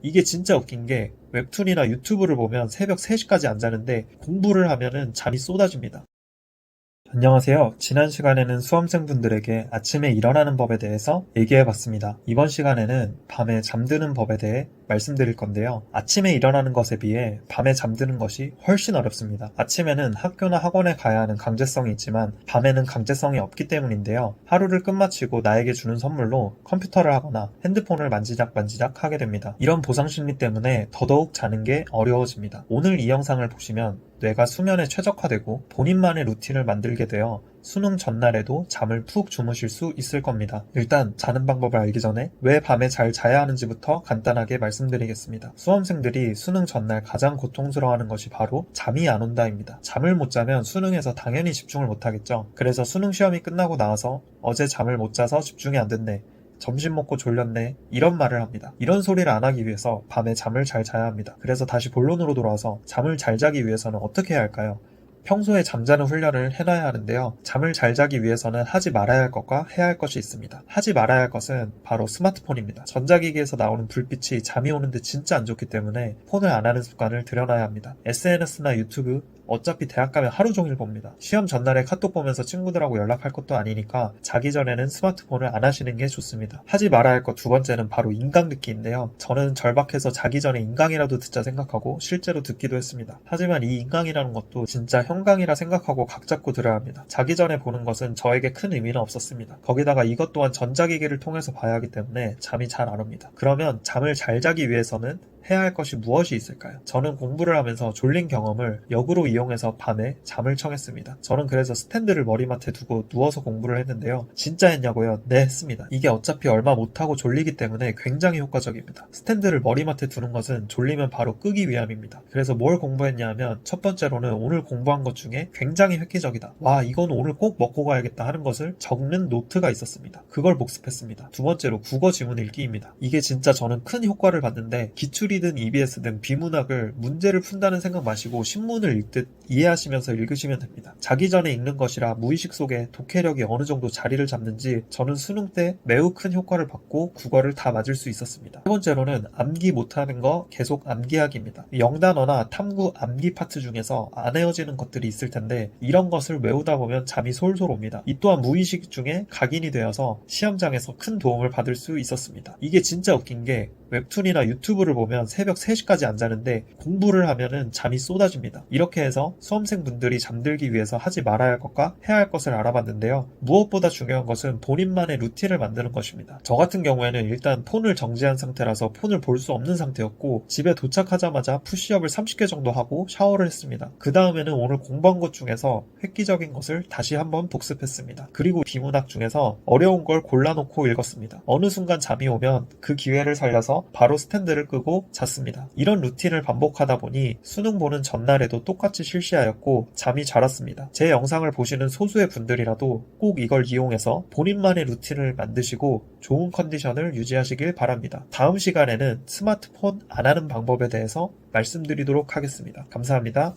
이게 진짜 웃긴 게 웹툰이나 유튜브를 보면 새벽 3시까지 안 자는데 공부를 하면은 잠이 쏟아집니다. 안녕하세요. 지난 시간에는 수험생분들에게 아침에 일어나는 법에 대해서 얘기해 봤습니다. 이번 시간에는 밤에 잠드는 법에 대해 말씀드릴 건데요. 아침에 일어나는 것에 비해 밤에 잠드는 것이 훨씬 어렵습니다. 아침에는 학교나 학원에 가야 하는 강제성이 있지만 밤에는 강제성이 없기 때문인데요. 하루를 끝마치고 나에게 주는 선물로 컴퓨터를 하거나 핸드폰을 만지작 하게 됩니다. 이런 보상심리 때문에 더더욱 자는 게 어려워집니다. 오늘 이 영상을 보시면 뇌가 수면에 최적화되고 본인만의 루틴을 만들게 되어 수능 전날에도 잠을 푹 주무실 수 있을 겁니다. 일단 자는 방법을 알기 전에 왜 밤에 잘 자야 하는지부터 간단하게 말씀드리겠습니다. 수험생들이 수능 전날 가장 고통스러워하는 것이 바로 잠이 안 온다입니다. 잠을 못 자면 수능에서 당연히 집중을 못 하겠죠. 그래서 수능 시험이 끝나고 나와서 어제 잠을 못 자서 집중이 안 됐네, 점심 먹고 졸렸네, 이런 말을 합니다. 이런 소리를 안 하기 위해서 밤에 잠을 잘 자야 합니다. 그래서 다시 본론으로 돌아와서 잠을 잘 자기 위해서는 어떻게 해야 할까요? 평소에 잠자는 훈련을 해놔야 하는데요. 잠을 잘 자기 위해서는 하지 말아야 할 것과 해야 할 것이 있습니다. 하지 말아야 할 것은 바로 스마트폰입니다. 전자기기에서 나오는 불빛이 잠이 오는데 진짜 안 좋기 때문에 폰을 안 하는 습관을 들여놔야 합니다. SNS나 유튜브, 어차피 대학 가면 하루 종일 봅니다. 시험 전날에 카톡 보면서 친구들하고 연락할 것도 아니니까 자기 전에는 스마트폰을 안 하시는 게 좋습니다. 하지 말아야 할 것 두 번째는 바로 인강 듣기인데요. 저는 절박해서 자기 전에 인강이라도 듣자 생각하고 실제로 듣기도 했습니다. 하지만 이 인강이라는 것도 진짜 현강이라 생각하고 각 잡고 들어야 합니다. 자기 전에 보는 것은 저에게 큰 의미는 없었습니다. 거기다가 이것 또한 전자기기를 통해서 봐야 하기 때문에 잠이 잘 안 옵니다. 그러면 잠을 잘 자기 위해서는 해야 할 것이 무엇이 있을까요? 저는 공부를 하면서 졸린 경험을 역으로 이용해서 밤에 잠을 청했습니다. 저는 그래서 스탠드를 머리맡에 두고 누워서 공부를 했는데요. 진짜 했냐고요? 네, 했습니다. 이게 어차피 얼마 못하고 졸리기 때문에 굉장히 효과적입니다. 스탠드를 머리맡에 두는 것은 졸리면 바로 끄기 위함입니다. 그래서 뭘 공부했냐 하면 첫 번째로는 오늘 공부한 것 중에 굉장히 획기적이다, 와 이건 오늘 꼭 먹고 가야겠다 하는 것을 적는 노트가 있었습니다. 그걸 복습했습니다. 두 번째로 국어 지문 읽기입니다. 이게 진짜 저는 큰 효과를 봤는데 기출이든 EBS든 비문학을 문제를 푼다는 생각 마시고 신문을 읽듯 이해하시면서 읽으시면 됩니다. 자기 전에 읽는 것이라 무의식 속에 독해력이 어느 정도 자리를 잡는지 저는 수능 때 매우 큰 효과를 받고 국어를 다 맞을 수 있었습니다. 세 번째로는 암기 못하는 거 계속 암기하기입니다. 영단어나 탐구 암기 파트 중에서 안 외워지는 것들이 있을 텐데 이런 것을 외우다 보면 잠이 솔솔 옵니다. 이 또한 무의식 중에 각인이 되어서 시험장에서 큰 도움을 받을 수 있었습니다. 이게 진짜 웃긴 게 웹툰이나 유튜브를 보면 새벽 3시까지 안 자는데 공부를 하면은 잠이 쏟아집니다. 이렇게 해서 수험생분들이 잠들기 위해서 하지 말아야 할 것과 해야 할 것을 알아봤는데요. 무엇보다 중요한 것은 본인만의 루틴을 만드는 것입니다. 저 같은 경우에는 일단 폰을 정지한 상태라서 폰을 볼 수 없는 상태였고 집에 도착하자마자 푸시업을 30개 정도 하고 샤워를 했습니다. 그 다음에는 오늘 공부한 것 중에서 획기적인 것을 다시 한번 복습했습니다. 그리고 비문학 중에서 어려운 걸 골라놓고 읽었습니다. 어느 순간 잠이 오면 그 기회를 살려서 바로 스탠드를 끄고 잤습니다. 이런 루틴을 반복하다 보니 수능 보는 전날에도 똑같이 실시하였고 잠이 잘 왔습니다. 제 영상을 보시는 소수의 분들이라도 꼭 이걸 이용해서 본인만의 루틴을 만드시고 좋은 컨디션을 유지하시길 바랍니다. 다음 시간에는 스마트폰 안 하는 방법에 대해서 말씀드리도록 하겠습니다. 감사합니다.